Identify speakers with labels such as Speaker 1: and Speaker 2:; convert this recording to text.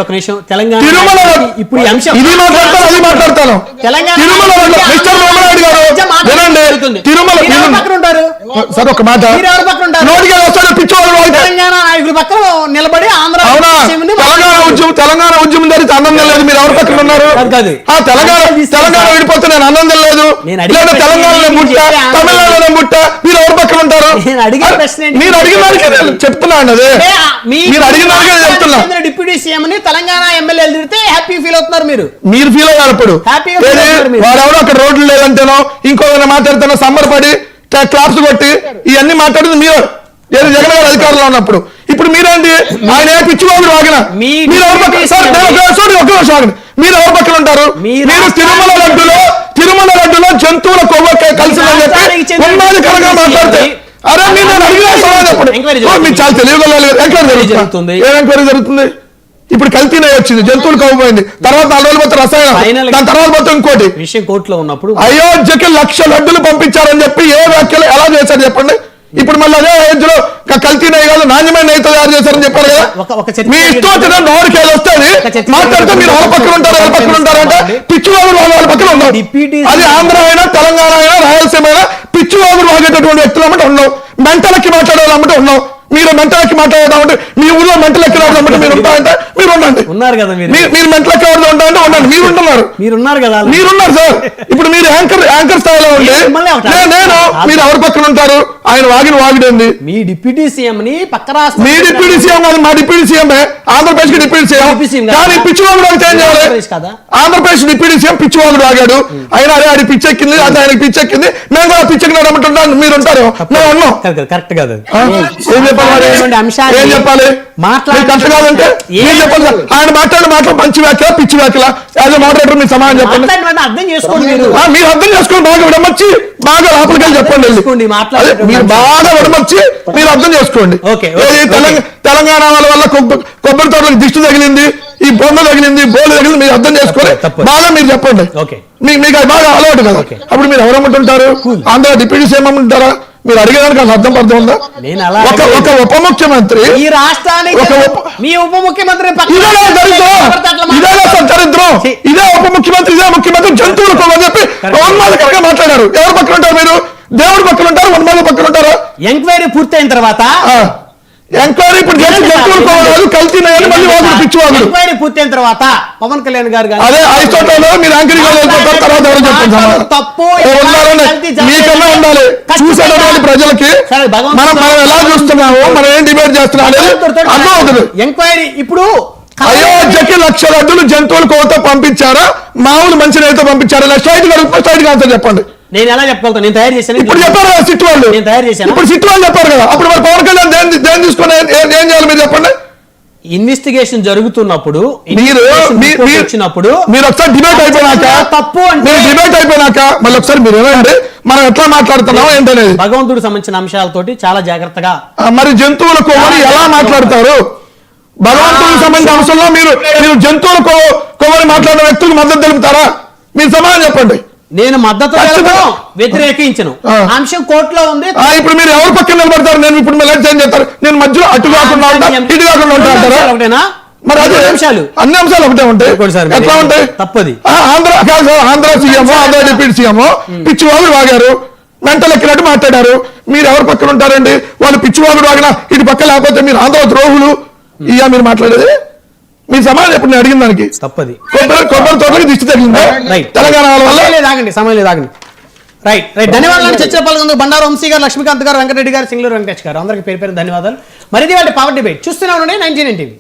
Speaker 1: ఒక నిమిషం. తెలంగాణ
Speaker 2: తిరుమల
Speaker 1: ఇప్పుడు ఈ అంశం
Speaker 2: ఇది మాట్లాడతాను, అది మాట్లాడతాను.
Speaker 1: తెలంగాణ
Speaker 2: తిరుమల మిస్టర్ రామనాయుడు గారు వినండి. తిరుమల
Speaker 1: పక్కన ఉంటారు
Speaker 2: సార్, ఒక మాట నోటికి వస్తాడు పిచ్చోళ్ళు.
Speaker 1: తెలంగాణ నాయకుల పక్కన నిలబడి ఆంధ్ర
Speaker 2: తెలంగాణ ఉద్యమం జరిగితే ఆనందం లేదు. మీరు ఎవరి పక్కన ఉన్నారు? తెలంగాణ విడిపోతే నేను ఆనందం లేదు. తెలంగాణలో ముట్ట, తమిళనాడులో ముట్ట, మీరు ఎవరి పక్కన ఉంటారు? మీరు అడిగిన దానికి చెప్తున్నాను. అదే మీరు అడిగిన దానికి చెప్తున్నా.
Speaker 1: డిప్యూటీ సీఎం ని తెలంగాణ ఎమ్మెల్యేలు తిడితే హ్యాపీ ఫీల్ అవుతున్నారు. మీరు
Speaker 2: ఫీల్ అయ్యారు. ఇప్పుడు వాడెవరో అక్కడ రోడ్లు లేదంటేనో ఇంకోదైనా మాట్లాడితేనో సంబరపడి క్లాప్స్ కొట్టి ఇవన్నీ మాట్లాడింది మీరు జగన్ గారు అధికారంలో ఉన్నప్పుడు. ఇప్పుడు మీరేంటి? ఆయన పిచ్చివాడు వాగిన మీరు ఎవరి పక్కన ఉంటారు? మీరు తిరుమల లడ్డులో జంతువుల కొవ్వ కలిసిందని చెప్పి ఉన్మాదకరంగా మాట్లాడితే అరే మీరు అడిగిన సమాధానం మీరు చాలా తెలియగల ఎంక్వైరీ జరుగుతుంది. ఏం ఎంక్వైరీ జరుగుతుంది? ఇప్పుడు కల్తీనే వచ్చింది, జంతువులు కవ్వబోయింది. తర్వాత 4 రోజులు పోతే రసాయనం, దాని తర్వాత పోతే ఇంకోటి
Speaker 1: విషయం కోర్టులో ఉన్నప్పుడు
Speaker 2: అయోధ్యకి 1,00,000 లడ్డులు పంపించారని చెప్పి ఏ వ్యాఖ్యలు ఎలా చేశారు చెప్పండి? ఇప్పుడు మళ్ళీ అదే అయోధ్యలో కల్తీ నెయ్యి కాదు నాణ్యమైన నెయ్యి తయారు చేశారని చెప్పారు కదా. మీ ఇష్టం వచ్చిన నోరుకేది వస్తుంది మాట్లాడితే మీరు వాళ్ళ పక్కన ఉంటారు, వాళ్ళ పక్కన ఉంటారంటే పిచ్చివాగులు వాళ్ళ పక్కన ఉన్నారు. అది ఆంధ్ర అయినా తెలంగాణ అయినా రాయలసీమ అయినా పిచ్చివాగులు వాగేటటువంటి వ్యక్తులు అన్నమాట ఉన్నావు. మెంటలకి మాట్లాడేవాళ్ళమంటే ఉన్నావు. మీరు మెంటలకి మాట్లాడదామంటే మీ ఊళ్ళో మెంటలెక్కి రావడం మీరు ఉంటారంటే మీరు ఉండండి.
Speaker 1: ఉన్నారు కదా
Speaker 2: మీరు మెంటలెక్కి ఉంటారంటే ఉండండి. మీరు ఉంటున్నారు,
Speaker 1: మీరున్నారు కదా,
Speaker 2: మీరున్నారు సార్. ఇప్పుడు మీరు యాంకర్ స్థాయిలో ఉండి నేను మీరు ఎవరి పక్కన ఉంటారు? ఆయన వాగిడండి.
Speaker 1: మీ డిప్యూటీ సీఎం ని పక్క రాష్ట్ర
Speaker 2: మీ డిప్యూటీ సీఎం కాదు, మా డిప్యూటీ సీఎం ఆంధ్రప్రదేశ్ కి డిప్యూటీ సీఎం. కానీ పిచ్చివాగుడు అంటే ఏం చేయాలి? ఆంధ్రప్రదేశ్ డిప్యూటీ సీఎం పిచ్చివాగుడు వాగాడు. అయినా అదే అది పిచ్చెక్కింది, అది ఆయనకి పిచ్చెక్కింది, మేము కూడా పిచ్చెక్కినాడు అమ్మంటున్నాను. మీరు ఉంటారు, మేము ఉన్నాం.
Speaker 1: కరెక్ట్ కాదు.
Speaker 2: ఏం చెప్పాలి? కరెక్ట్ కాదంటే ఏం చెప్పాలి? ఆయన మాట్లాడే మాటలు మంచి వ్యాఖ్య పిచ్చి వ్యాఖ్యల యాజ్ మోడరేటర్ మీరు సమాధానం చెప్పండి.
Speaker 1: అర్థం చేసుకోండి.
Speaker 2: మీరు అర్థం చేసుకోండి. బాగా విడమర్చి బాగా లోపలికి వెళ్ళి చెప్పండి. మీరు బాగా విడమర్చి మీరు అర్థం చేసుకోండి. తెలంగాణ వల్ల కొబ్బరి తోటలకు దిష్టి తగిలింది, ఈ బొమ్మ తగిలింది, బోలు తగిలింది, మీరు అర్థం చేసుకొని బాగా మీరు చెప్పండి. మీకు అది బాగా అలవాటు కదా. అప్పుడు మీరు ఎవరమ్మంటుంటారు? ఆంధ్ర డిప్యూటీ సీఎం అమ్మంటారా? మీరు అడిగేదానికి అది అర్థం అర్థం ఉందా? ఒక ఉప ముఖ్యమంత్రి
Speaker 1: ఈ రాష్ట్రానికి మీ ఉప ముఖ్యమంత్రి
Speaker 2: దరిద్రం ఇదే ఉప ముఖ్యమంత్రి ఇదే ముఖ్యమంత్రి జంతువులకు అని చెప్పి ఉన్మాదకరంగా మాట్లాడారు. ఎవరు పక్కన ఉంటారు? మీరు దేవుడి పక్కన ఉంటారు, ఉన్మాద పక్కన ఉంటారా?
Speaker 1: ఎంక్వైరీ పూర్తయిన తర్వాత
Speaker 2: ఎంక్వైరీ ఇప్పుడు జంతువులు కల్తీ పిచ్చివాడు
Speaker 1: ఎంక్వైరీ పూర్తయిన తర్వాత పవన్ కళ్యాణ్ గారు
Speaker 2: అదే ఐస్టోటోలో మీరు యాంకరింగ్ తర్వాత ఎవరు చెప్పండి.
Speaker 1: తప్పు
Speaker 2: మీకన్నా ఉండాలి చూసేటటువంటి ప్రజలకి. మనం ఎలా చూస్తున్నాము, మనం ఏం డిబేట్ చేస్తున్నాం అర్థం అవుతుంది.
Speaker 1: ఎంక్వైరీ ఇప్పుడు
Speaker 2: అయోధ్యకి 1,00,000 లడ్డులు జంతువుల కోవతో పంపించారా, మామూలు మంచి నేత పంపించారా? స్ట్రైట్ ఆన్సర్ చెప్పండి.
Speaker 1: నేను ఎలా చెప్పగలుగుతాను? నేను తయారు చేశాను.
Speaker 2: ఇప్పుడు చెప్పారు కదా సిట్ వాళ్ళు,
Speaker 1: నేను తయారు చేశాను.
Speaker 2: ఇప్పుడు సిట్ వాళ్ళు చెప్పారు కదా. అప్పుడు మరి పవన్ కళ్యాణ్ దేని తీసుకుని ఏం చేయాలి మీరు చెప్పండి?
Speaker 1: ఇన్వెస్టిగేషన్ జరుగుతున్నప్పుడు వచ్చినప్పుడు
Speaker 2: మీరు ఒకసారి డిబేట్ అయిపోయినాక
Speaker 1: తప్పు అంటే
Speaker 2: డిబేట్ అయిపోయినాక మళ్ళీ ఒకసారి మీరు ఏమంటే మనం ఎట్లా మాట్లాడుతున్నాం ఏంటనేది
Speaker 1: భగవంతుడికి సంబంధించిన అంశాలతోటి చాలా జాగ్రత్తగా.
Speaker 2: మరి జంతువుల కొవ్వని ఎలా మాట్లాడతారు? భగవంతుడికి సంబంధించిన అంశంలో మీరు జంతువుల కొవ్వని మాట్లాడిన వ్యక్తులకు మద్దతు తెలుపుతారా? మీరు సమాధానం చెప్పండి.
Speaker 1: నేను మద్దతు వ్యతిరేకించను. అంశం కోర్టులో ఉంది.
Speaker 2: ఇప్పుడు మీరు ఎవరు పక్కన నిలబడతారు? నేను ఇప్పుడు ఏం చెప్తారు? నేను మధ్యలో అటు కాకుండా ఇటు కాకుండా ఉంటారా? మరి అదే అన్ని అంశాలు ఒకటే ఉంటాయి. ఎట్లా ఉంటాయి?
Speaker 1: తప్పది.
Speaker 2: Andhra CM Andhra deputy CM పిచ్చివాగుడు వాగారు, మెంటలు ఎక్కినట్టు మాట్లాడారు. మీరు ఎవరు పక్కన ఉంటారండి? వాళ్ళు పిచ్చివాగుడు వాగినా ఇటు పక్క లేకపోతే మీరు ఆంధ్ర ద్రోహులు ఇయ్యా మీరు మాట్లాడేది? మీ సమాధానం ఎప్పుడు నేను అడిగిన దానికి
Speaker 1: తప్పది.
Speaker 2: కొబ్బరి తోటలకు దిష్టి తగిలిందా తెలంగాణ వల్ల?
Speaker 1: సమయం లేదాగండి. రైట్. ధన్యవాదాలు. చర్చలో పాల్గొందుకు బండారు వంశీ గారు, లక్ష్మీకాంత్ గారు, వెంకటరెడ్డి గారు, సింగళూరు వెంకటేష్ గారు అందరికీ పేరు ధన్యవాదాలు. మరిది వాటి పవర్ డిబేట్ చూస్తూనే ఉండండి 99 టీవీ.